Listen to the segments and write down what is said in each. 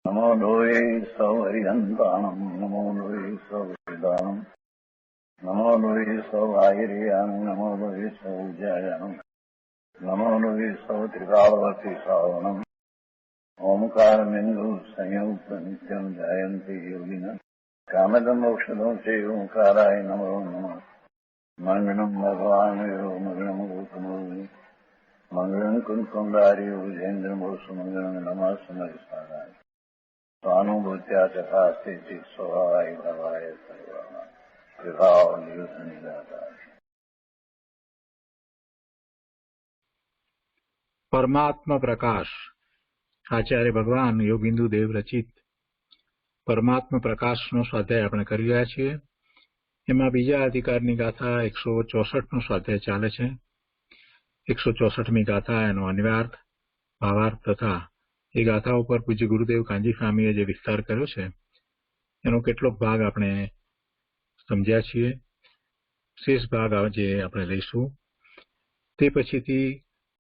नमो लोये सौहरिहन्ताणम् नमो लोये सौहृदानम् नमो लोये सौभागिर्यानम् नमो लोये सौज्यायानम् नमो लोये सौत्रिकालवर्ति श्रावणम् ओंकारमिन्दु संयुक्त नित्यम् जायन्ति योगिनः कामदम् मोक्षदम् चैव ओंकाराय नमो नमः मङ्गलम् भगवान् मङ्गलम् गौतमो मङ्गलम् कुन्कुण्डार्यो विजेन्द्रमोसुमङ्गलम् नमः समयसाराय स्वानुभूत्या चकास्ते स्वभावाय भवाय सर्वाः कृपावनिदाता। પરમાત્મા પ્રકાશ આચાર્ય ભગવાન યોગિંદુ દેવ રચિત પરમાત્મા પ્રકાશનો સ્વાધ્યાય આપણે કરી રહ્યા છીએ. એમાં બીજા અધિકારની ગાથા 164નો સ્વાધ્યાય ચાલે છે. 164મી ગાથા એનો અન્વયાર્થ, ભાવાર્થ તથા એ ગાથા ઉપર પૂજ્ય ગુરુદેવ કાંજી સ્વામીએ જે વિસ્તાર કર્યો છે એનો કેટલોક ભાગ આપણે સમજ્યા છીએ. શેષ ભાગ જે આપણે લઈશું. તે પછીથી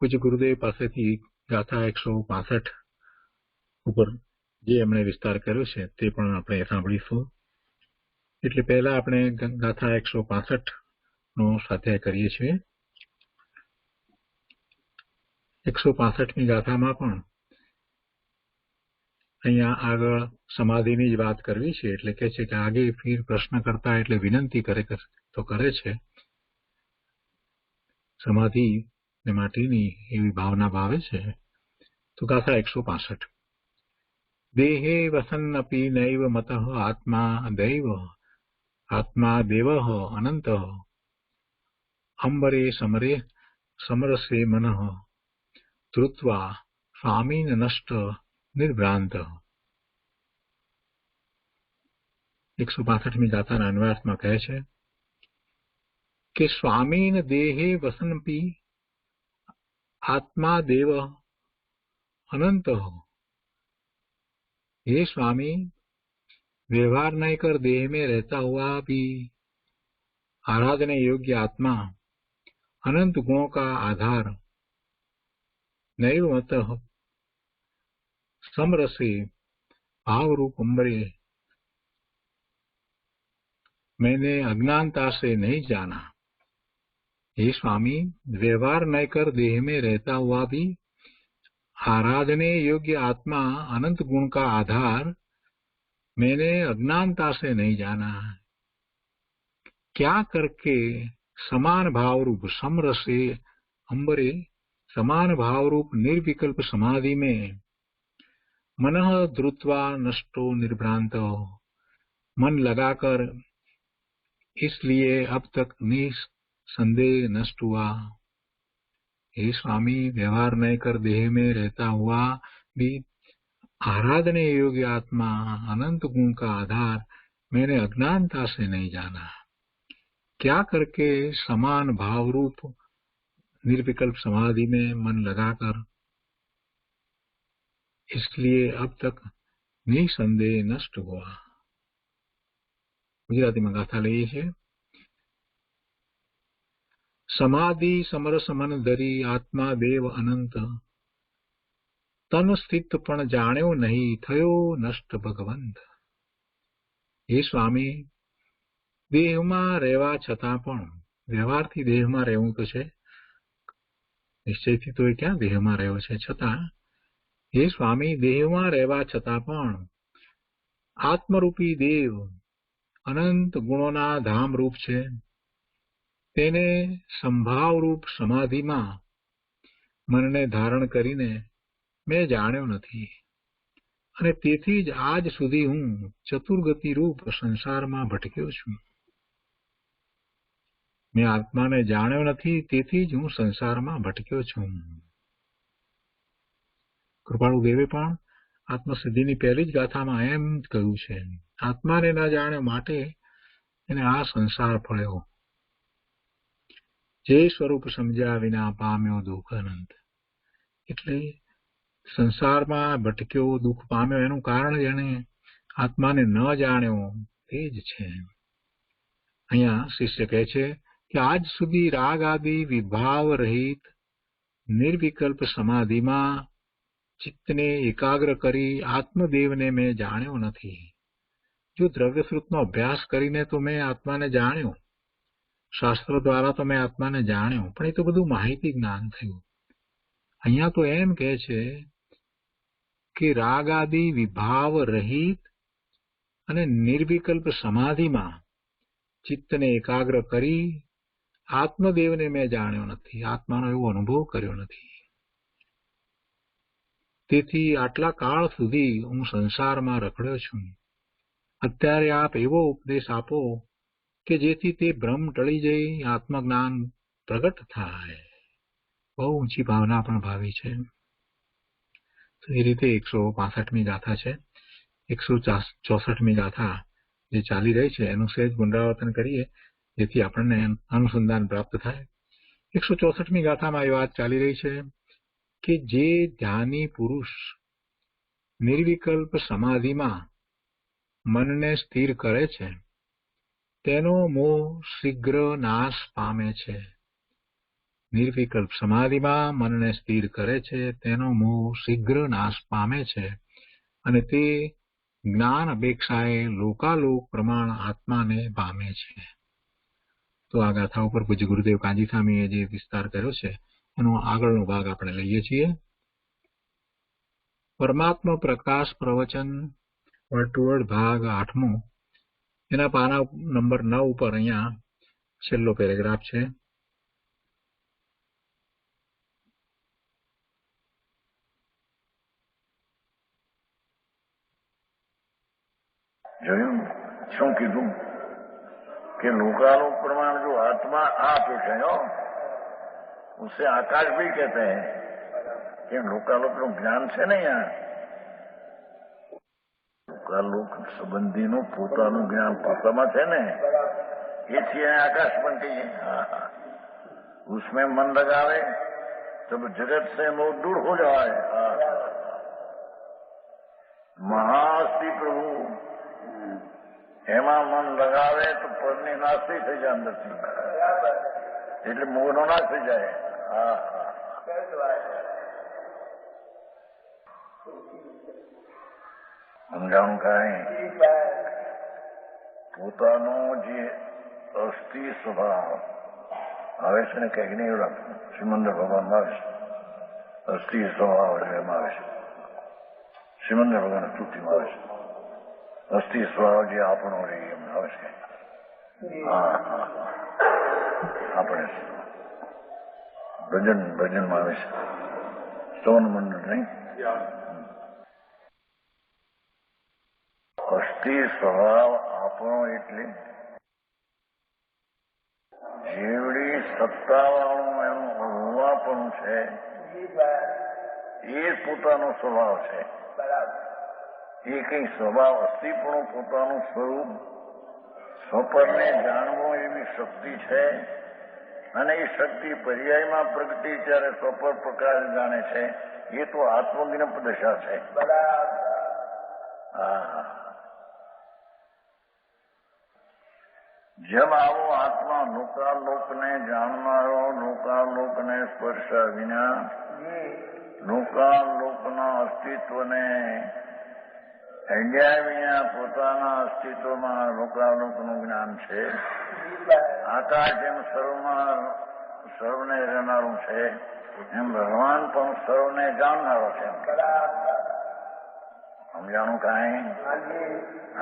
પૂજ્ય ગુરુદેવ પાસેથી ગાથા 165 ઉપર જે એમણે વિસ્તાર કર્યો છે તે પણ આપણે સાંભળીશું. એટલે પહેલા આપણે ગાથા 165નો સ્વાધ્યાય કરીએ છીએ. 165મી ગાથામાં પણ અહીંયા આગળ સમાધિની જ વાત કરવી છે. એટલે કહે છે કે આગે ફીર પ્રશ્ન કરતા એટલે વિનંતી કરે તો કરે છે. સમાધિ માટેની એવી ભાવના ભાવે છે. તો ગાથા 165. દેહે વસન્નપી નૈવ મતઃ આત્મા દૈવ આત્મા દેવઃ અનંતઃ અંબરે સમરે સમરસે મનઃ ધૃત્વા સ્વામીન નષ્ટ નિર્ભ્રાંત. 165મી ગાથાના અન્વયાર્થમાં કહે છે કે સ્વામીન દેહે વસન્નપી आत्मा देव अनंत हो. हे स्वामी, व्यवहार नहीं कर देह में रहता हुआ भी आराधने योग्य आत्मा अनंत गुणों का आधार नैव मत समरसे भाव रूप अंबरे मैंने अज्ञानता से नहीं जाना. हे स्वामी, व्यवहार न कर देह में रहता हुआ भी आराधने योग्य आत्मा अनंत गुण का आधार मैंने अज्ञानता से नहीं जाना. क्या करके समान भाव रूप समरसे अंबरे समान भाव रूप निर्विकल्प समाधि में मनः धृत्वा नष्टो निर्भ्रांत मन लगाकर इसलिए अब तक संदेह नष्ट हुआ. हे स्वामी, व्यवहार नहीं कर देह में रहता हुआ भी आराधने योग्य आत्मा अनंत गुण का आधार मैंने अज्ञानता से नहीं जाना. क्या करके समान भाव रूप निर्विकल्प समाधि में मन लगाकर इसलिए अब तक निसंदेह नष्ट हुआ. गुजराती में गाथा लई है. समाधि समरस मन धरी आत्मा देव अनंत तन स्थित पण जाण्यो नहीं थयो नष्ट भगवंत. हे स्वामी, देहમાં રહેવા છતાં પણ વ્યવહારથી દેહમાં રહેવું તો છે, નિશ્ચયથી તો એ ક્યાં દેહમાં રહ્યો છે છતાં. હે સ્વામી, દેહમાં રહેવા છતાં પણ આત્મરૂપી દેવ અનંત ગુણોના ધામ રૂપ છે. તેને સંભાવ રૂપ સમાધિમાં મનને ધારણ કરીને મેં જાણ્યો નથી અને તેથી જ આજ સુધી હું ચતુર્ગતિ રૂપ સંસારમાં ભટક્યો છું. મેં આત્માને જાણ્યો નથી, તેથી જ હું સંસારમાં ભટક્યો છું. કૃપાળુ દેવે પણ આત્મસિદ્ધિની પહેલી જ ગાથામાં એમ કહ્યું છે, આત્માને ન જાણ્યો માટે એને આ સંસાર ફળ્યો. જે સ્વરૂપ સમજ્યા વિના પામ્યો દુઃખ અનંત. એટલે સંસારમાં ભટક્યો, દુઃખ પામ્યો એનું કારણ જેને આત્માને ન જાણ્યો તે જ છે. અહીંયા શિષ્ય કહે છે કે આજ સુધી રાગ આદિ વિભાવ રહિત નિર્વિકલ્પ સમાધિમાં ચિત્તને એકાગ્ર કરી આત્મદેવને મેં જાણ્યો નથી. જો દ્રવ્યશ્રુતનો અભ્યાસ કરીને તો મેં આત્માને જાણ્યો, શાસ્ત્રો દ્વારા તો મેં આત્માને જાણ્યો, પણ એ તો બધું માહિતી જ્ઞાન થયું. અહીંયા તો એમ કહે છે કે રાગ આદિ વિભાવ રહિત અને નિર્વિકલ્પ સમાધિમાં ચિત્તને એકાગ્ર કરી આત્મદેવને મેં જાણ્યો નથી, આત્માનો એવો અનુભવ કર્યો નથી. તેથી આટલા કાળ સુધી હું સંસારમાં રખડ્યો છું. અત્યારે આપ એવો ઉપદેશ આપો કે જેથી તે ભ્રમ ટળી જઈ આત્મજ્ઞાન પ્રગટ થાય. બહુ ઊંચી ભાવના પણ ભાવી છે. તો એ રીતે 165મી ગાથા છે. 164મી ગાથા જે ચાલી રહી છે એનું સહેજ પુનરાવર્તન કરીએ જેથી આપણને અનુસંધાન પ્રાપ્ત થાય. 164મી ગાથામાં એ વાત ચાલી રહી છે કે જે ધ્યાની પુરુષ નિર્વિકલ્પ સમાધિમાં મનને સ્થિર કરે છે તેનો મોહ શીઘ્ર નાશ પામે છે. નિર્વિકલ્પ સમાધિમાં મનને સ્થિર કરે છે તેનો મોહ શીઘ્ર નાશ પામે છે અને તે જ્ઞાન અપેક્ષાએ લોકાલોક પ્રમાણ આત્માને પામે છે. તો આ ગાથા ઉપર પૂજ્ય ગુરુદેવ કાંજી સ્વામીએ જે વિસ્તાર કર્યો છે એનો આગળનો ભાગ આપણે લઈએ છીએ. પરમાત્મા પ્રકાશ પ્રવચન વર્તુળ ભાગ 8મો, એના પાના નંબર 9 ઉપર અહીંયા છેલ્લો પેરેગ્રાફ છે. જોયું શું કીધું કે लोकालोक प्रमाण जो आत्मा आप है उसे आकाश भी कहते हैं कि लोकालोक નું જ્ઞાન છે ને यहाँ लोकालोक संबंधीનું પોતાનું જ્ઞાન પોતામાં છે ને એથી आकाश પણ કહીએ. उसमें मन लगावे तब जगत से मोह दूर हो जाए. महाश्री प्रभु એમાં મન લગાવે તો પરની નાસ્તી થઈ જાય અંદરથી, એટલે મોહનો નાશ થઈ જાય. સમજાણું કાંઈ પોતાનો જે અસ્થિ સ્વભાવ આવે છે ને કંઈક નહીં એવું શ્રીમંદર ભગવાનમાં આવે છે. અસ્થિ સ્વભાવ એમાં આવે છે. શ્રીમંદર ભગવાન તૃપ્તિમાં આવે છે. અસ્થિ સ્વભાવ જે આપણો રહી એમ આવે છે. આપણે ભજનમાં આવે છે. સ્તવન મંડળ નહીં. અસ્થિ સ્વભાવ આપણો એટલે જેવડી સત્તાવાળું એનું હોવાપણું છે એ પોતાનો સ્વભાવ છે. એ કઈ સ્વભાવ અસ્થિપણું પોતાનું સ્વરૂપ સ્વપરને જાણવું એવી શક્તિ છે અને એ શક્તિ પર્યાયમાં પ્રગટી ત્યારે સ્વપર પ્રકાશ જાણે છે. એ તો આત્મજ્ઞાન દશા છે. જેમ આવો આત્મા લોકાલોકને જાણનારો લોકાલોકને સ્પર્શ્યા વિના લોકાલોકના અસ્તિત્વને અડ્યા વિના પોતાના અસ્તિત્વમાં લોકાલોકનું જ્ઞાન છે. આકાશ જેમ સર્વને રહેનારું છે એમ ભગવાન પણ સર્વને જાણનારો છે. સમજાણું કાંઈ?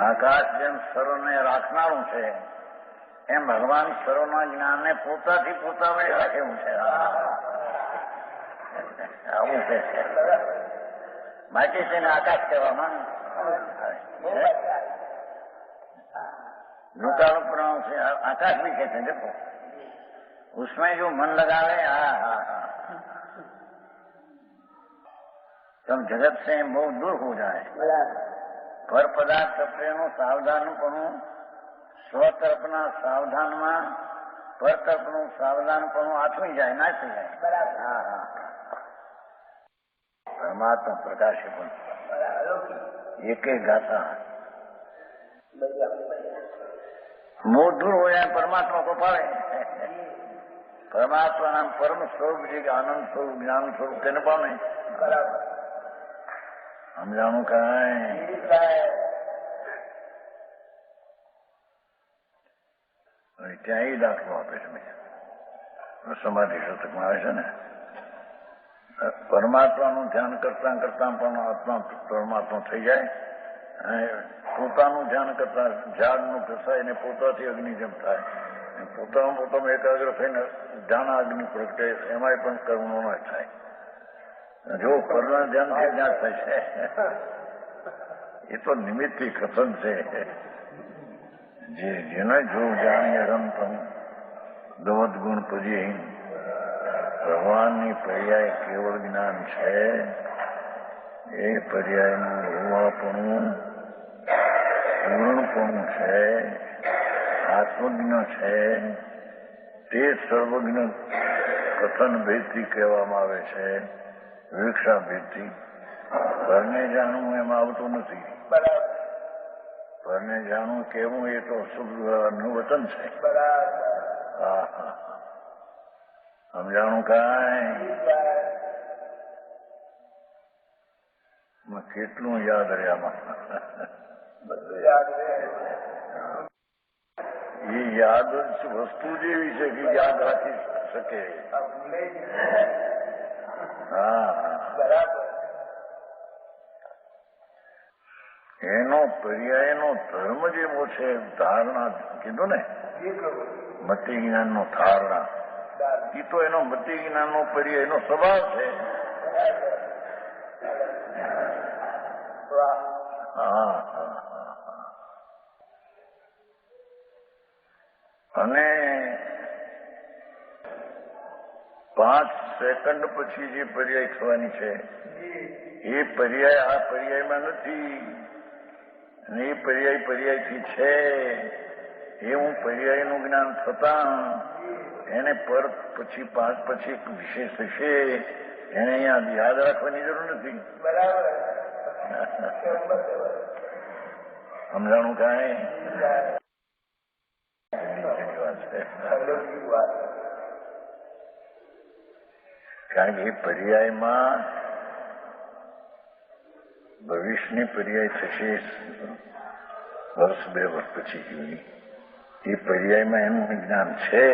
આકાશ જેમ સર્વને રાખનારું છે એમ ભગવાન સર્વના જ્ઞાનને પોતાથી પોતા વડે રાખેલું છે. આવું છે. બાકી તેને આકાશ કહેવામાં लोकालोक प्रमाण से आकाश भी कहते हैं. देखो उसमें जो मन लगावे तब जगत से मोह दूर हो जाए. पर पदार्थ प्रेमों सावधानपणું સ્વતર્પના સાવધાનમાં પરતર્પનું સાવધાનપણું આથમી જાય, ના થઈ જાય. પરમાત્મા પ્રકાશે પણ एक गाथा मोह दूर हो जाए परमात्मा को पावे. परमात्मा नाम परम स्वरूप जी के आनंद स्वरूप ज्ञान स्वरूप તેને પામે. સમજાણું કાંઈ? ત્યાં એ દાખલો આપે છે બીજા સમાધિ શતકમાં આવે છે ને, પરમાત્માનું ધ્યાન કરતા કરતા પણ આત્મા પરમાત્મા થઈ જાય અને પોતાનું ધ્યાન કરતા ઝાડનું ઘસાય ને પોતાથી અગ્નિ જેમ થાય, પોતામાં એકાગ્ર થઈને ધ્યાન અગ્નિ પ્રગટે, એમાંય પણ કર્મનો ન થાય. જો પરના ધ્યાનથી જ્ઞાન થાય છે એ તો નિમિત્તથી કથન છે. જેને જો જાણીએ રમતમ દવદ ગુણ પર્યહીન, ભગવાનની પર્યાય કેવળ જ્ઞાન છે. એ પર્યાયનું હોવાપણું પૂર્ણપણું છે, આત્મજ્ઞ છે. તે સર્વજ્ઞ કથન ભેદથી કહેવામાં આવે છે, વિવક્ષા ભેદથી. પરને જાણવું એમાં આવતું નથી. પરને જાણવું કેવું એ તો શુભનું વચન છે. હા હા, સમજાણું કાંઈ? કેટલું યાદ રહ્યામાં? એ યાદ જ વસ્તુ જેવી છે કે યાદ રાખી શકે. હા હા, એનો પર્યાયનો ધર્મ જેવો છે. ધારણા કીધું ને, મતિ જ્ઞાનનો ધારણા, એ તો એનો મતિ જ્ઞાનનો પર્યાય એનો સ્વભાવ છે. હા હા, અને 5 સેકન્ડ પછી જે પર્યાય થવાની છે એ પર્યાય આ પર્યાયમાં નથી, અને એ પર્યાયથી છે. એવું પર્યાયનું જ્ઞાન થતા એને પર પછી 5 પછી વિશેષ થશે, એને અહીંયા યાદ રાખવાની જરૂર નથી. સમજાણું કાંઈ? કારણ કે એ પર્યાયમાં ભવિષ્યની પર્યાય થશે વર્ષ 2 વર્ષ પછી. એ પર્યાયમાં એનું જ્ઞાન છે.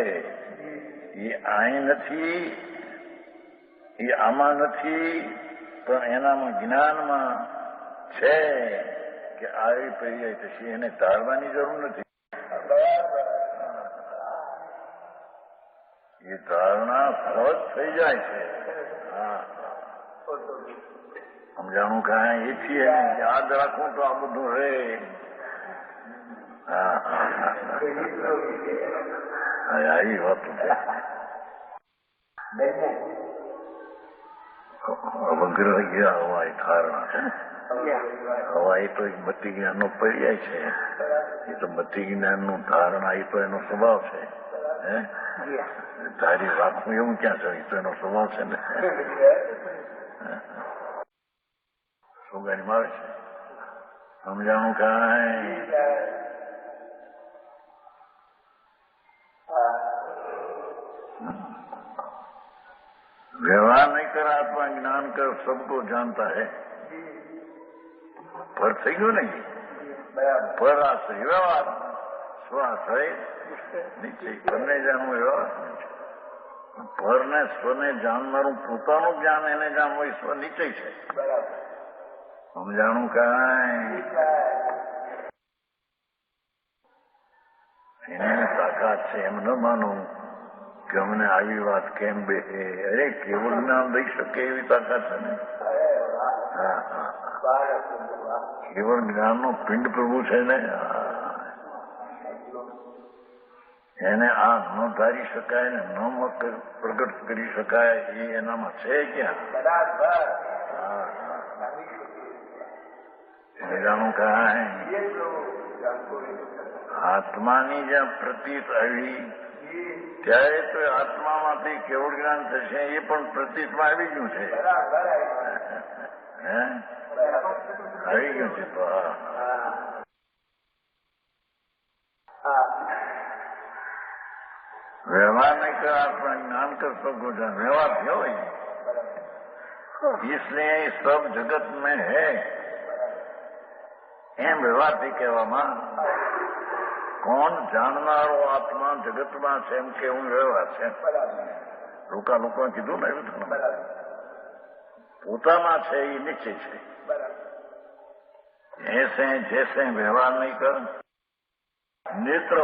એ અહીં નથી, એ આમાં નથી, પણ એનામાં જ્ઞાનમાં છે કે આવી પર્યાય થશે. એને ધારવાની જરૂર નથી. એ ધારણા સહજ થઈ જાય છે. હા, સમજાણું કાંઈ? એથી એને યાદ રાખવું તો આ બધું રહે. હા હા, આવી વાત અવગ્રહ ગયા હવા એ ધારણા છે. હવા એ તો એક મતિ જ્ઞાનનો પર્યાય છે. એ તો મતિ જ્ઞાનનું ધારણા, એ તો એનો સ્વભાવ છે. તારી રાખવું એવું ક્યાં છે? તો એનો સ્વભાવ છે ને. સોગાની આવે છે. સમજાણું કાંઈ? व्यवहार नहीं कर आत्मा ज्ञान कर सबको जानता है. पर થઈ ગયું નહીં. પર આશ્રય વ્યવહાર, સ્વાશ્રય નીચે. પરને જાણવું વ્યવહાર, પરને સ્વને જાણનારું પોતાનું જ્ઞાન એને જાણવું સ્વ નીચે છે. સમજાણું કાંઈ? એની તાકાત છે. એમ ન માનું કે અમને આવી વાત કેમ બે. અરે કેવું જ્ઞાન દઈ શકે એવી તાકાત છે ને. હા હા, કેવળ જ્ઞાનનો પિંડ પ્રભુ છે ને. એને આ ન ધારી શકાય ને ન પ્રગટ કરી શકાય એ એનામાં છે ક્યાં? જાણું કાંઈ? આત્માની જ્યાં પ્રતીત આવી ત્યારે તો આત્મામાંથી કેવળ જ્ઞાન થશે. એ પણ પ્રતીતમાં આવી ગયું છે. આવી ગયું છે. તો વ્યવહાર નહીં કરે આત્મા જ્ઞાન કરશો. વ્યવહાર થયો इसलिए सब जगत में है એમ વ્યવહારથી કહેવામાં કોણ જાણનારો આત્મા જગતમાં છે એમ કેવું વ્યવહાર છે. લોકો કીધું ને એવું તમને પોતામાં છે એ નિશ્ચય છે. ऐसे जैसे व्यवहार नहीं कर नेत्र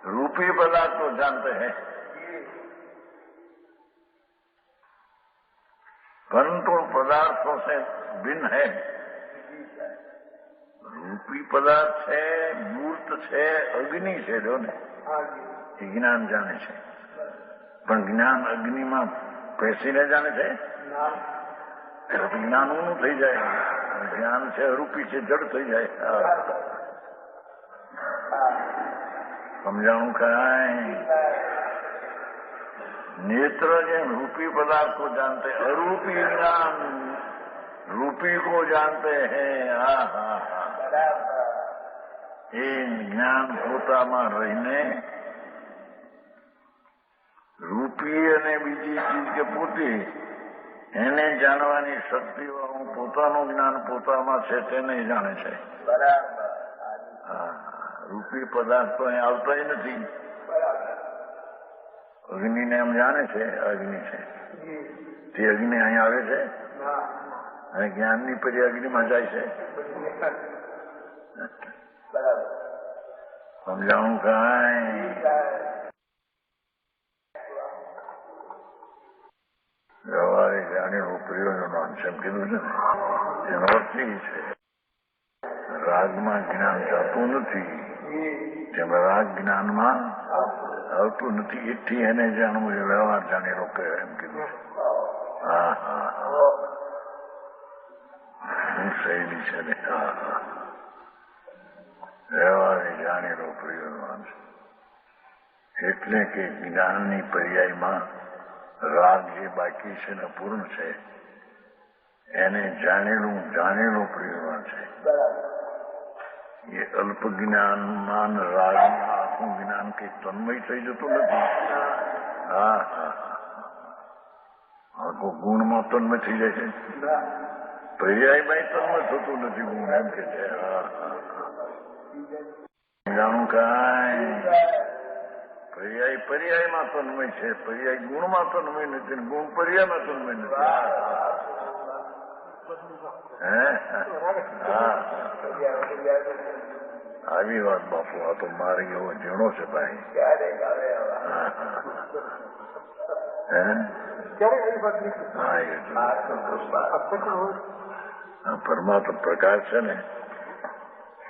रूपी पदार्थ तो जानते हैं परंतु पदार्थों से भिन्न है. रूपी पदार्थ है, मूर्त है, अग्नि है जो ने ज्ञान जाने છે પણ જ્ઞાન અગ્નિમાં પેસીને જાણે છે. જ્ઞાન ઊનું થઈ જાય. જ્ઞાન છે રૂપી છે, જડ થઈ જાય. સમજાણું કાંઈ नेत्र જેમ रूपी पदार्थ को जानते, अरूपी ज्ञान रूपी को जानते हैं. એ જ્ઞાન પોતામાં રહીને રૂપી અને બીજી ચીજ કે પોતે એને જાણવાની શક્તિ વાળું પોતાનું જ્ઞાન પોતામાં છે તેને જાણે છે. રૂપી પદાર્થ તો અહીં આવતા નથી. અગ્નિને એમ જાણે છે અગ્નિ છે તે અગ્નિ અહીં આવે છે અને જ્ઞાનની પરી અગ્નિમાં જાય છે. સમજાણું કાંઈ વ્યવહારે જાણેલું પ્રયોજન છે એમ કીધું છે ને. એનો અર્થ એ છે રાગમાં જ્ઞાન જતું નથી તેમ રાગ જ્ઞાનમાં આવતું નથી. એથી એને જાણવું એ વ્યવહાર જાણેલો કહેવાય એમ કીધું છે. શું શૈલી છે ને. વ્યવહારે જાણેલો પ્રયોજન છે. એટલે કે જ્ઞાનની પર્યાયમાં રાગ જે બાકી છે ને પૂર્ણ છે એને જાણેલો પ્રયોજન છે. એ અલ્પ જ્ઞાનમાં રાગ આખું જ્ઞાન કઈ તન્મય થઈ જતું નથી. આખો ગુણમાં તન્મય થઈ જાય છે. પર્યાયમાં તન્મય થતું નથી ગુણ એમ કે છે. જાણું કાંઈ પર્યાયમાં તન્મય છે. પર્યાય ગુણમાં તન્મય નથી, ગુણ પર્યાયમાં તન્મય નથી. આવી વાત બાપુ, આ તો મારે એવો ઝીણો છે ભાઈ. પરમાત્મા પ્રકાશ છે ને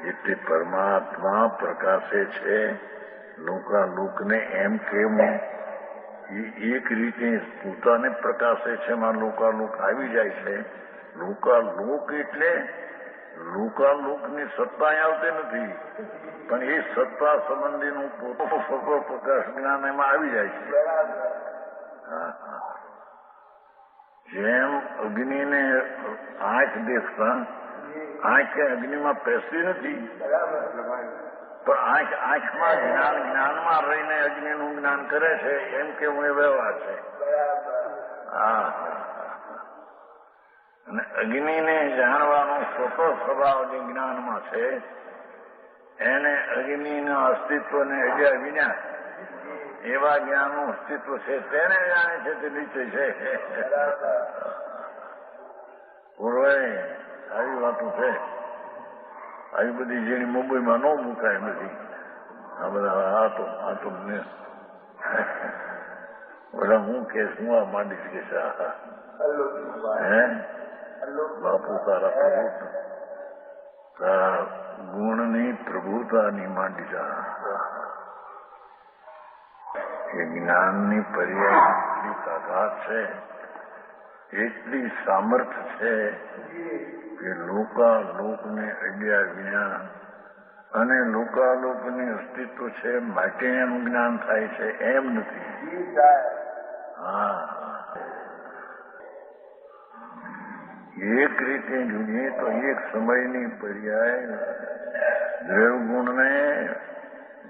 એટલે પરમાત્મા પ્રકાશે છે. લોકાલોકને એમ કેમ એ એક રીતે પોતાને પ્રકાશે છે. એમાં લોકાલોક આવી જાય છે. લોકાલોક એટલે લોકાલોકની સત્તા આવતી નથી પણ એ સત્તા સંબંધીનું પોતાનું સ્વપ્ન પ્રકાશ જ્ઞાન એમાં આવી જાય છે. જેમ અગ્નિને આંખ દેખતા આંખ અગ્નિમાં પેસતી નથી પણ આંખમાં જ્ઞાનમાં રહીને અગ્નિનું જ્ઞાન કરે છે એમ કે હું એ વ્યવહાર છે. અને અગ્નિને જાણવાનો સ્વતઃ સ્વભાવ જે જ્ઞાનમાં છે એને અગ્નિના અસ્તિત્વને અડ્યા વિના એવા જ્ઞાનનું અસ્તિત્વ છે તેને જાણે છે તે નીચે છે. પૂર્વે આવી વાતો છે. આવી બધી જેની મુંબઈમાં ન મુકાય નથી. આ બધા આ તો બધા હું કેસ હું આ માંડીશ કે છે. બાપુ તારા ગુણની પ્રભુતાની માંડી જા. એ જ્ઞાનની પર્યાય એટલી તાકાત છે, એટલી સામર્થ છે કે લોકાલોકને અડ્યા વિના અને લોકાલોકનું અસ્તિત્વ છે માટે એનું જ્ઞાન થાય છે એમ નથી. એક રીતે જોઈએ તો એક સમયની પર્યાય દ્રવ્યગુણને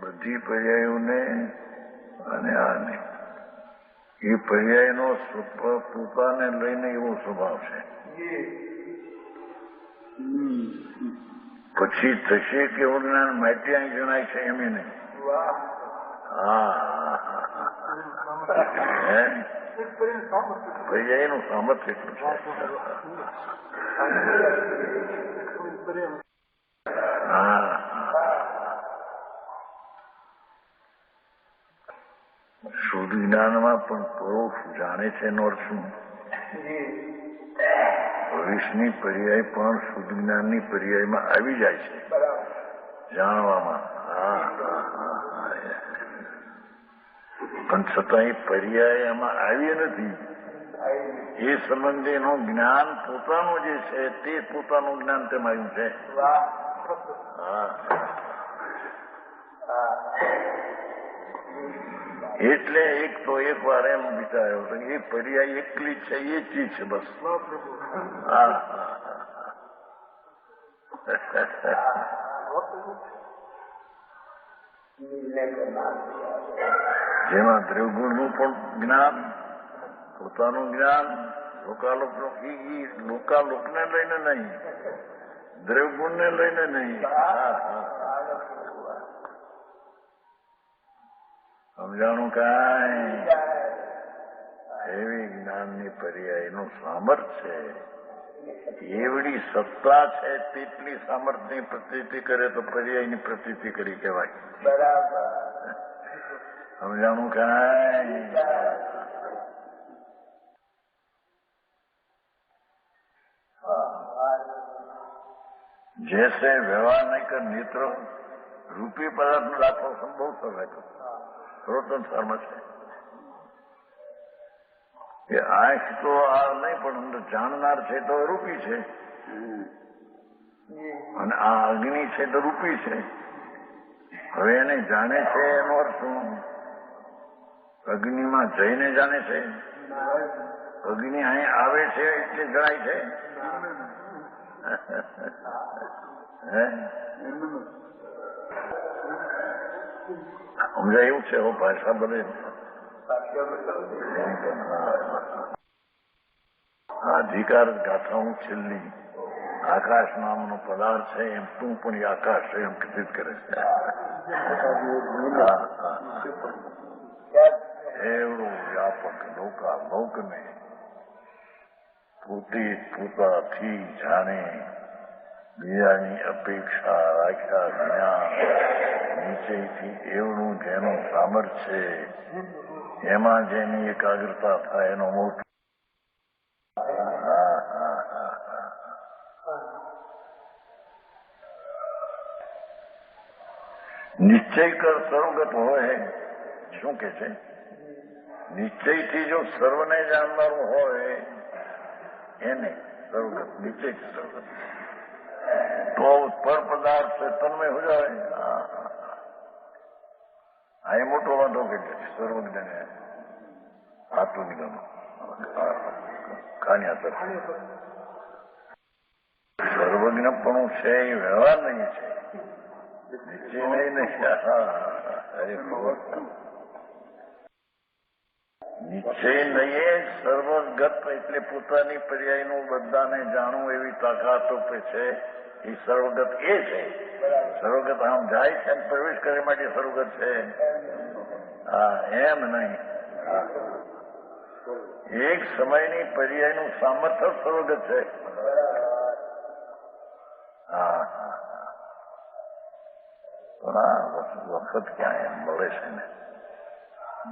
બધી પર્યાયોને અને આને એ પર્યાયનો પોતાને લઈને એવો સ્વભાવ છે. પછી થશે કેવું જ્ઞાન માટ્યા જણાય છે એમ નહીં. પર્યાયનું સામર્થ્ય એટલું છે. શુદ્ધ જ્ઞાનમાં પણ પરોક્ષ જાણે છે એનો અર્થ શું? ભવિષ્યની પર્યાય પણ શુદ્ધ જ્ઞાનની પર્યાયમાં આવી જાય છે જાણવામાં. પણ છતાં એ પર્યાય એમાં આવી નથી. એ સંબંધેનું જ્ઞાન પોતાનું જે છે તે પોતાનું જ્ઞાન તેમાં આવ્યું છે. એટલે એક તો એક વાર એમ વિચાર્યો હતો એ પર્યાય એકલી છે એ ચીજ છે બસ. જેમાં દ્રવગુણનું પણ જ્ઞાન, પોતાનું જ્ઞાન, લોકાલોકને લઈને નહીં, દ્રવગુણને લઈને નહીં. સમજાણું કાંઈ? એવી જ્ઞાનની પર્યાયનું સામર્થ્ય છે. એવડી સત્તા છે તેટલી સામર્થ્યની પ્રતીતિ કરે તો પર્યાયની પ્રતીતિ કરી કહેવાય. સમજાણું કાંઈ? जैसे व्यवहार नहीं कर नेत्र रूपी पदार्थ में दाखलो संभव समय तो સર્વોત્તમ ધર્મ છે. એ આંખ તો આ નહીં પણ અંદર જાણનાર છે તો રૂપી છે, અને આ અગ્નિ છે તો રૂપી છે. હવે એને જાણે છે એનો અર્થ શું? અગ્નિમાં જઈને જાણે છે? અગ્નિ અહીં આવે છે એટલે જણાય છે? સમજાય એવું છે. ભાષા બને અધિકાર ગાથા હું છેલ્લી આકાશ નામનો પદાર્થ છે એમ તું પણ એ આકાશ છે એમ કથિત કરે છે. એવડું વ્યાપક લોકને પોતે પોતાથી જાણે, બીજાની અપેક્ષા રાખ્યા જ્ઞાન નીચેથી એવડું જેનું સામર્થ્ય છે એમાં જેની એકાગ્રતા થાય એનો મોટો નિશ્ચય કર સર્વગત હોય. શું કે છે? નિશ્ચયથી જો સર્વને જાણનારું હોય એને સર્વગત, નિશ્ચયથી સર્વગત તો પર પદાર્થ છે તન્મય હો જાય. આ એ મોટો વાંધો કે સર્વજ્ઞ આત્મનિગમ ખાણ્યા તરફ સર્વજ્ઞપણું છે એ વ્યવહાર નહીં છે, નિશ્ચય નહીં. નિશ્ચય નહીં સર્વગત એટલે પોતાની પર્યાયનું બધાને જાણવું એવી તાકાત છે. એ સર્વગત એ છે. સર્વગત આમ જાય છે અને પ્રવેશ કરે માટે સર્વગત છે. એમ નહીં. એક સમયની પર્યાયનું સામર્થ્ય સર્વગત છે. વખત ક્યાં એમ મળે છે ને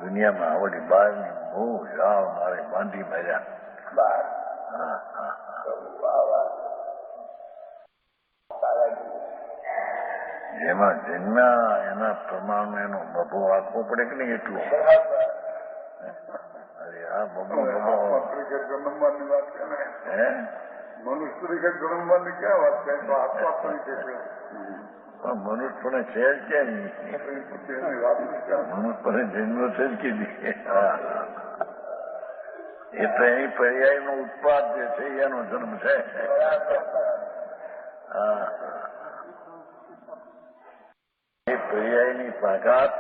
દુનિયામાં આવડી બહારની બહુ જાવ મારે બાંધી માર્યા. જેમાં જન્મ્યા એના પ્રમાણ એનો બબો રાખવો પડે કે નહીં એટલું. અરે આ બબો જન્મવાની વાત છે ને, મનુષ્ય તરીકે જન્મવાની ક્યાં વાત છે? આત્મા તરીકે મનુષ્યને છે જ કેમ? મનુષ્યને જન્મ છે જ કીધી. એ તો અહીં પર્યાયનો ઉત્પાદ જે છે એનો જન્મ છે. એ પર્યાયની તાકાત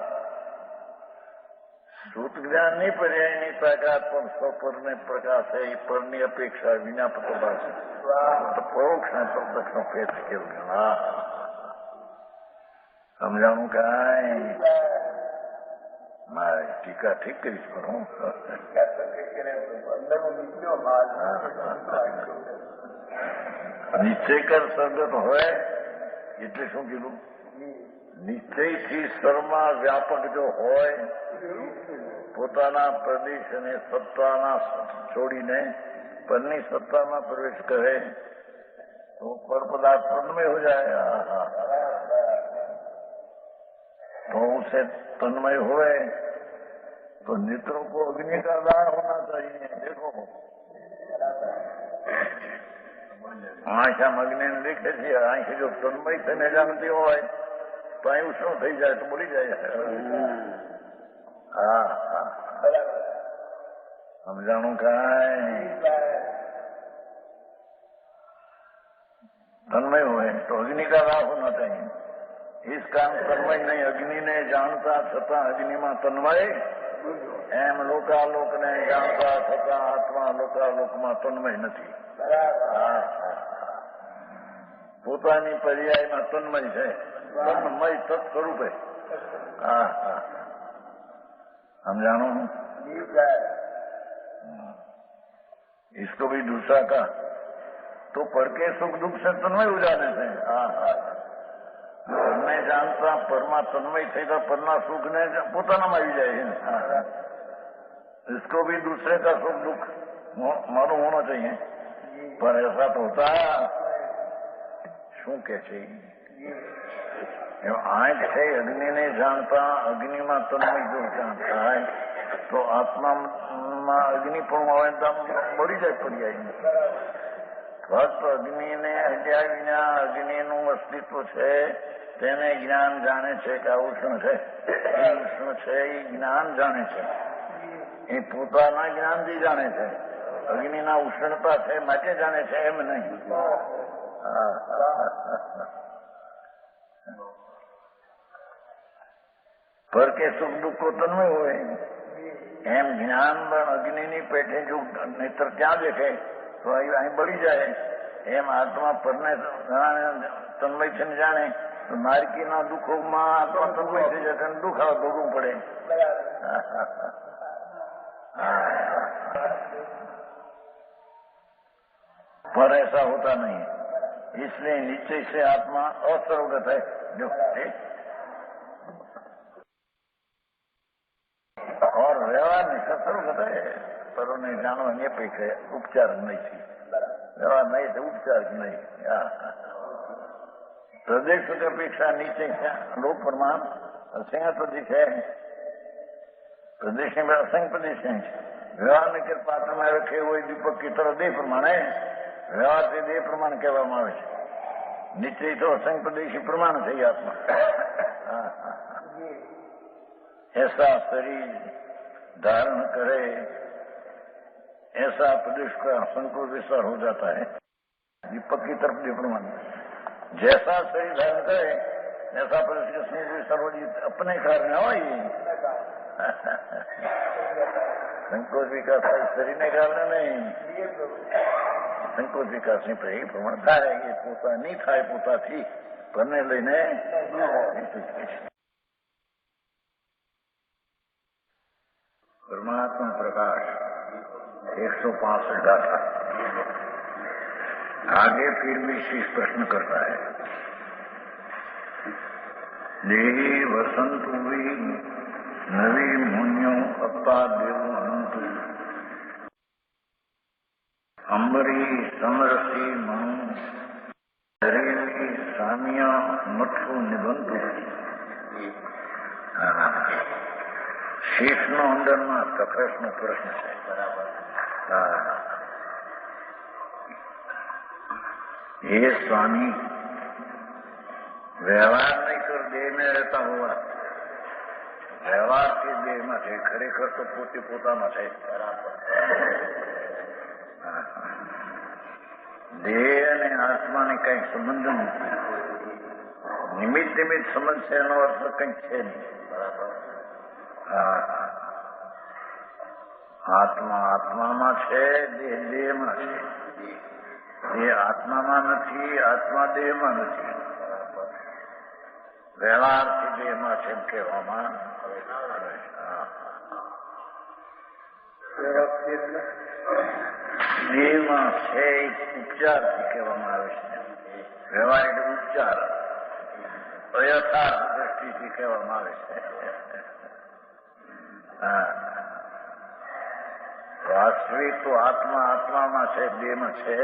શ્રુત જ્ઞાનની પર્યાયની તાકાત પણ સ્વપરને પ્રકાશ એ પરની અપેક્ષા વિના પ્રકાશ તો પરોક્ષ ને પ્રત્યક્ષનો ભેદ કેવું હા સમજાણું કાંઈ મારે ટીકા ઠીક કરીશ પણ હું નિશ્ચયકર સર્ગત હોય એટલે શું કીધું નિશ્ચયથી સર્વમાં વ્યાપક જો હોય પોતાના પ્રદેશ અને સત્તાના છોડીને પરની સત્તામાં પ્રવેશ કરે તો પર પદાર્થ तन्मय हो जाएगा तो उसे तन्मय हुए तो नेत्रों को अग्नि का दान होना चाहिए देखो आंख हम अग्नि ने देखे छे आंख जो तन्मय थઈને જાણતી હોય તો અહીં ઉષ્ણ થઈ જાય તો બળી જાય હા હા સમજાણું કાંઈ तन्मय हुए तो अग्नि का दाह होना चाहिए इस कारण तन्मय नहीं अग्नि ने जानता छता अग्नि में तन्मय एम लोकालोक ने जानता छता आत्मा लोकालोक में तन्मय नहीं પોતાની પર્યાયમાં તન્મય છે તન્મય તત્સ્વરૂપ है हम जानो इसको भी दूसरा का तो पर के सुख दुख से तन्मय हो जाने से પરને જાણતા પરમાં તન્મય થયેલા પરના સુખ ને પોતાનામાં આવી જાય છે इसको भी दूसरे का सुख दुख मालूम होना चाहिए पर ऐसा तो होता શું કે છે આંખ છે અગ્નિને જાણતા અગ્નિમાં તન્મય જો જાણતા હોય તો આત્મામાં અગ્નિ પણ આવે તો મળી જાય પર્યાય ફક્ત અગ્નિને હટ્યા વિના અગ્નિનું અસ્તિત્વ છે તેને જ્ઞાન જાણે છે કે આ ઉષ્ણ છે એ ઉષ્ણ છે એ જ્ઞાન જાણે છે એ પોતાના જ્ઞાનથી જાણે છે અગ્નિના ઉષ્ણતા છે માટે જાણે છે એમ નહીં પર કે સુખ દુઃખો તન્મય હોય એમ જ્ઞાન અગ્નિની પેટે જો નેત્ર ક્યાં દેખે તો અહીં બળી જાય એમ આત્મા પરને તન્મય છે જાણે તો નારકીના દુઃખોમાં આત્મા તન્મય થઈ જાય તેને દુઃખ આવે ભોગવું પડે पर ऐसा होता नहीं इसलिए निश्चय से आत्मा असर्वगत है जो और व्यवहार में सर्वगत है पर उन्हें जानवानी अपेक्षा उपचार नहीं थी व्यवहार नहीं थे उपचार नहीं प्रदेश की अपेक्षा नीचे है लोक प्रमाण असंग प्रदेश है प्रदेश में असंग प्रदेश है व्यवहार के पात्र में रखे हुए दीपक की तरह देह प्रमाण है व्यवहार से देह प्रमाण કહેવામાં આવે છે નિશ્ચય તો असंग प्रदेशी प्रमाण છે आत्मा ऐसा शरीर धारण करे ऐसा प्रदेश का संकोच विस्तार हो जाता है दीपक की तरफ देह प्रमाण जैसा शरीर धारण करे ऐसा प्रदेश का संकोच विस्तार हो अपने कारण हो संकोच विकास शरीर ने कारण नहीं સંકોચ વિકાસની પ્રમાણ થાય એ પોતા નહીં થાય પોતાથી પરને લઈને परमात्मा प्रकाश 165 गाथा आगे फिर भी शीश प्रश्न करता है देही वसंतु भी नवी मुन्यो अप्पा देव अनंतु अंबरी समरसी मनु शरीरी सामिया मठु निबंधु શેષનો અંદરમાં તપસનો પ્રશ્ન છે બરાબર ये स्वामी व्यवहार नहीं कर देह में रहता हुआ व्यवहार के देह में थे खरेखर तो पोते पोता में थे देह અને આત્માને કઈ સંબંધ નથી નિમિત્ત નિમિત્ત સંબંધ છે એનો અર્થ કંઈક છે નહીં આત્મા આત્મામાં છે, દેહ દેહમાં છે. દેહ આત્મામાં નથી, આત્મા દેહમાં નથી. વ્યવહારથી દેહમાં છે એમ કહેવામાં આવે છે. દેહમાં છે એ ઉપચારથી કહેવામાં આવે છે. વ્યવહાર એટલે ઉપચાર, અયથાર્થ દ્રષ્ટિથી કહેવામાં આવે છે. વાસ્તવિક તો આત્મા આત્મામાં છે, દેહમાં છે.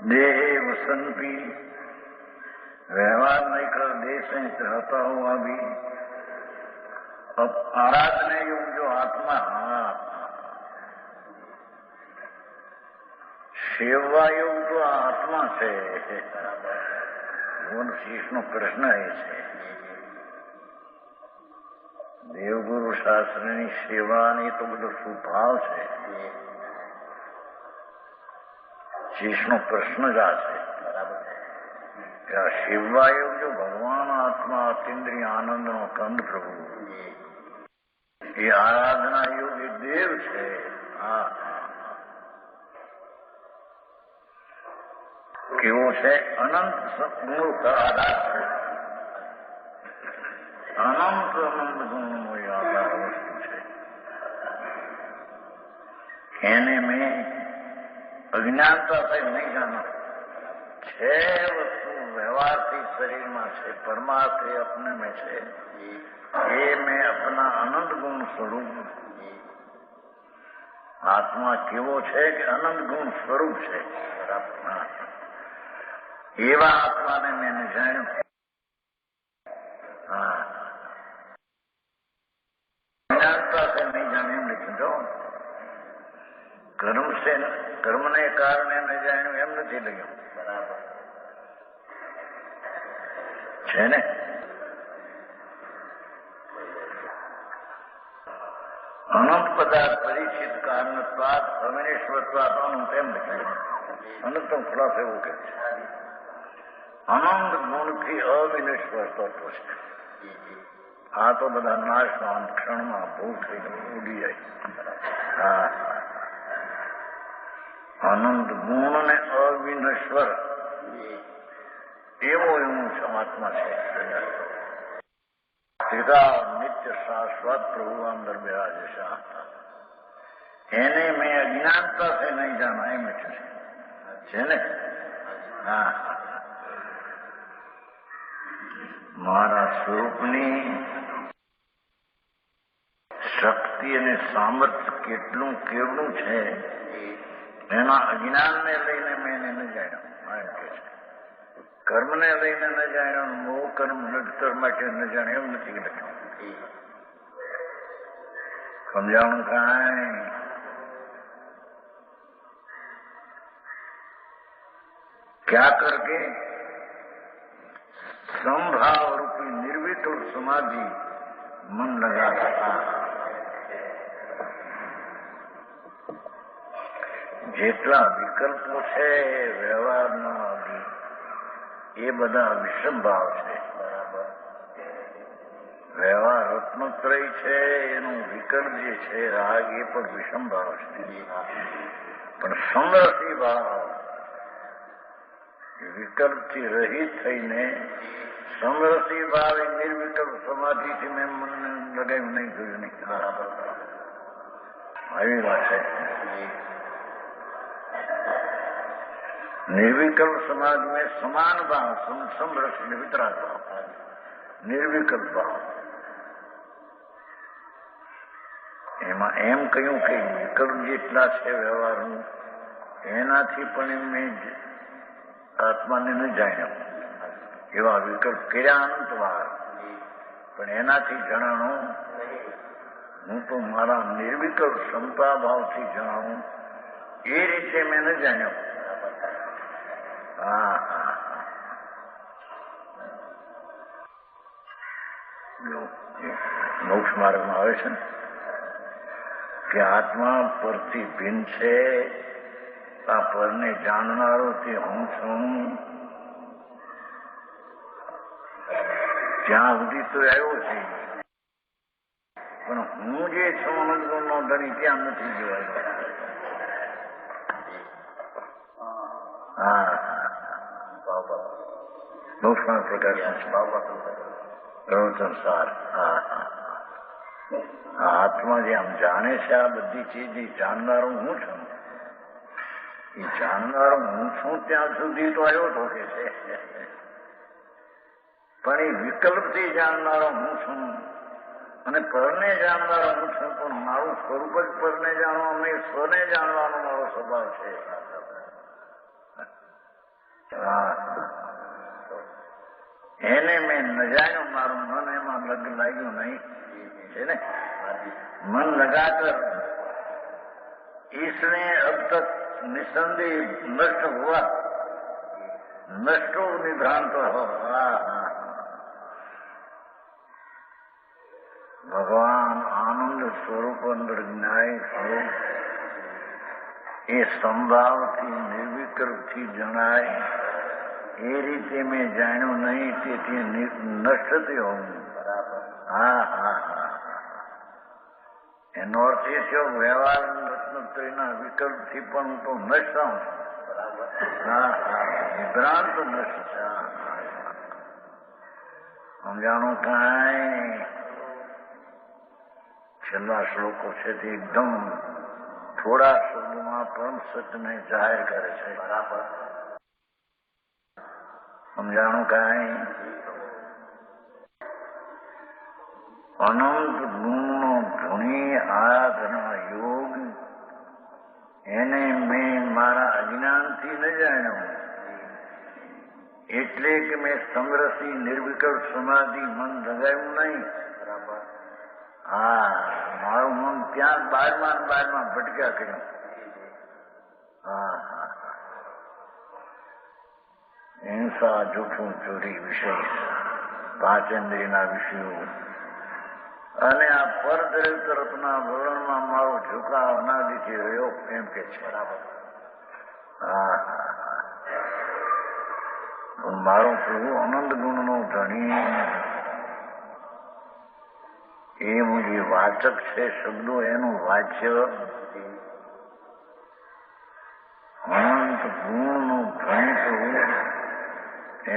देहे वसन भी व्यवहार नहीं कर देह संयुक्त रहता हुआ भी अब आराधना योग जो आत्मा सेवा योग जो आत्मा છે શીશનો પ્રશ્ન એ છે. દેવગુરુ શાસ્ત્રની સેવાની તો બધો સ્વભાવ છે. શીશનો પ્રશ્ન જ આ છે કે આ શિવાયુગ જો ભગવાન આત્મા અતિન્દ્રિય આનંદનો કંદ પ્રભુ એ આરાધના યુગ એ દેવ છે. કેવો છે? અનંત ગુણ કા આધાર છે. અનંત અનંત ગુણનો એ આધાર વસ્તુ છે. એને મેં અજ્ઞાનતા से नहीं जाना. छह वस्तु व्यवहार की शरीर में છે, परमार्थ अपने में છે. ये मैं अपना अनंत गुण स्वरूप आत्मा केवो છે કે અનંત ગુણ સ્વરૂપ છે. એવા આત્માને મેં જાણ્યું. અજ્ઞાનતા से नहीं जाने लेकिन जो કર્મને કારણે ન જાણ્યું એમ નથી લખ્યું. બરાબર છે ને? અનંત પદાર્થ પરિચિત કારણત્વાદ અવિનેશ્વરત્વાદ અનંત એમ લખ્યું. અનંતમ ખુલાસો એવું કે છે અનંત ગુણથી અવિનેશ્વર તત્વ છે. આ તો બધા નાશમાં ક્ષણમાં ભૂલ થઈને ઉડી જાય. અનંત ગુણ ને અવિનશ્વર એવો એવું આત્મા છે. નિત્ય શાશ્વત પ્રભુ અંદર બિરાજે એને મેં અજ્ઞાનતા से नहीं जाना એમ છે ને? મારા સ્વરૂપની શક્તિ અને સામર્થ્ય કેટલું કેવડું છે એના અજ્ઞાનને લઈને મેં એને ન જાણ્યો. એમ કે છે કર્મને લઈને ન જાણ્યો, મોહ કર્મ નડતર માટે ન જાણ્યો એમ નથી લખ્યું. સમજાણું કાંઈ? क्या करके संभाव रूपी निर्विकल्प समाधि मन लगा था. જેટલા વિકલ્પો છે વ્યવહારના એ બધા વિષમ ભાવ છે. બરાબર. વ્યવહાર રત્નોત્રય છે, એનું વિકલ્પ જે છે રાગ એ પણ વિષમ ભાવ છે. પણ સમરસી ભાવ વિકલ્પથી રહિત થઈને સમરસી ભાવ એ નિર્વિકલ્પ સમાધિથી મેં મનને લગાવ્યું નહીં, જોયું નહીં. બરાબર. આવી વાત છે. निर्विकल्प समाज में समान भाव समरस वितराग भाव, निर्विकल्प भाव. એમાં એમ કહ્યું કે વિકલ્પ જેટલા છે વ્યવહારનું એનાથી પણ મેં આત્માને ન જાણ્યો. એવા વિકલ્પ કર્યા અનંતવાર, પણ એનાથી જણાણું હું તો મારા નિર્વિકલ્પ ક્ષમતા ભાવથી જાણું એ રીતે મેં ન જાણ્યો. મોક્ષ માર્ગમાં આવે છે કે આત્મા પરથી ભિન્ન છે. આ પરને જાણનારો તે હું છું. ત્યાં સુધી તો આવ્યો છે, પણ હું જે છું અનંતગુણનો ધણી ત્યાં નથી જોવાયો. હા, ભૂષણ પ્રકાશ પ્રવચન સાર. હા હા, આત્મા જે આમ જાણે છે આ બધી ચીજ, એ જાણનારો હું છું. એ જાણનારો હું છું ત્યાં સુધી તો આવ્યો તો કે છે, પણ એ વિકલ્પથી જાણનારો હું છું અને પરને જાણનારો હું છું. પણ મારું સ્વરૂપ જ પરને જાણવા નહીં, સ્વને જાણવાનો મારો સ્વભાવ છે. એને મેં ન જાણ્યું, મારું મન એમાં લગ લાગ્યું નહીં છે ને. मन लगाकर इसने अब तक निसंदेह नष्ट हुआ, नष्टो निभ्रांत हो. भगवान आनंद स्वरूप अंदर ज्ञाय स्वरूप એ સંભાવથી નિર્વિકલ્પથી જણાય એ રીતે મેં જાણ્યું નહીં, તેથી નષ્ટ થયો હું. હા હા હા, એનો અર્થ એ છે વ્યવહાર રત્નત્રયના વિકલ્પથી પણ હું તો નષ્ટ છું. હા હા, વિભ્રાંત નષ્ટ છે. સમજાણું કાંઈ? છેલ્લા શ્લોકો છે તે એકદમ થોડા શબ્દોમાં પરમ સત્યને જાહેર કરે છે. બરાબર સમજાણું કાંઈ? અનંત ગુણનો ધણી આરાધના યોગ એને મેં મારા અજ્ઞાનથી ન જાણ્યો, એટલે કે મેં સમરસી નિર્વિકલ્પ સમાધિ મન લગાવ્યું નહીં. હા, મારું મન ત્યાં બારમાં ભટક્યા કર્યું. હા હા, હિંસા, જૂઠું, ચોરી, વિષય, પાંચેન્દ્રિયના વિષયો અને આ પરદ્રવ્ય તરફના વલણમાં મારો ઝુકાવ અનાદિથી રહ્યો એમ કે છે. હા હા, મારો પ્રભુ અનંત ગુણનો ધણી એવું જે વાચક છે શબ્દો, એનું વાચ્ય અનંત ગુણનું ધણી પ્રભુ,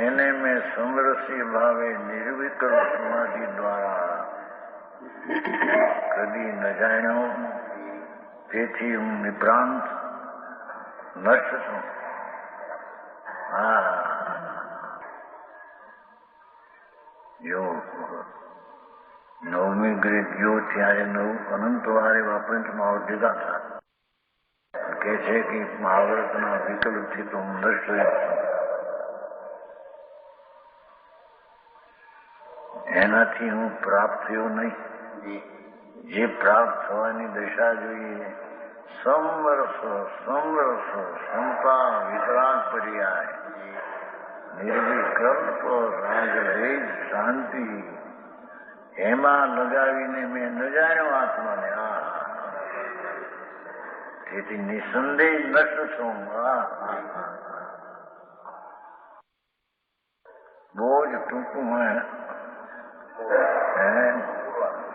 એને મેં સમરસી ભાવે નિર્વિકલ્પ સમાધિ દ્વારા કદી ન જાણ્યો, તેથી હું નિભ્રાંત નષ્ટ છું. હા, જો નવમી ગ્રેડ ગયો ત્યારે અનંત વાર એવા પંચમહાવત ભેગા હતા. કે છે કે મહાવ્રતના વિકલ્પથી તો હું નષ્ટ છું. એનાથી હું પ્રાપ્ત થયો નહીં. જે પ્રાપ્ત થવાની દશા જોઈએ, સમરસો સમરસો સમતા વિતરાગ પર્યાય નિર્વિકલ્પ રાગરેજ શાંતિ, એમાં લગાવીને મેં ન જાણ્યો આત્માને. આ તેથી નિસંદેહ નષ્ટ છું. બહુ જ ટૂંકું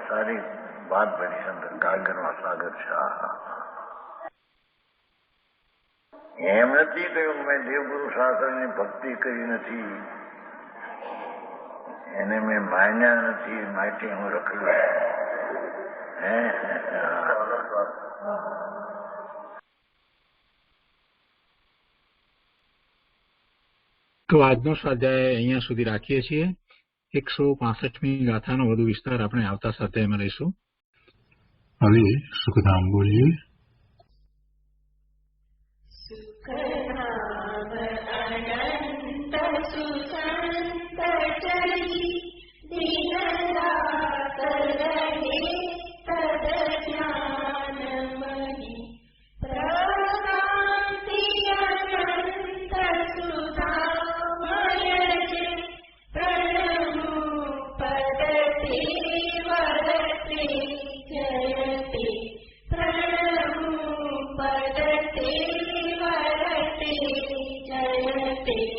સારી વાત બની અંદર ગાગરમાં સાગર છે. એમ નથી કહ્યું મેં દેવગુરુ શાસ્ત્રની ભક્તિ કરી નથી, એને મેં માન્યા નથી, માટે હું રખડ્યો. તો આજનો સ્વાધ્યાય અહીંયા સુધી રાખીએ છીએ. 165મી ગાથાનો વધુ વિસ્તાર આપણે આવતા સ્વાધ્યાયમાં લઈશું. હવે સુખધામ બોલીએ. Jayate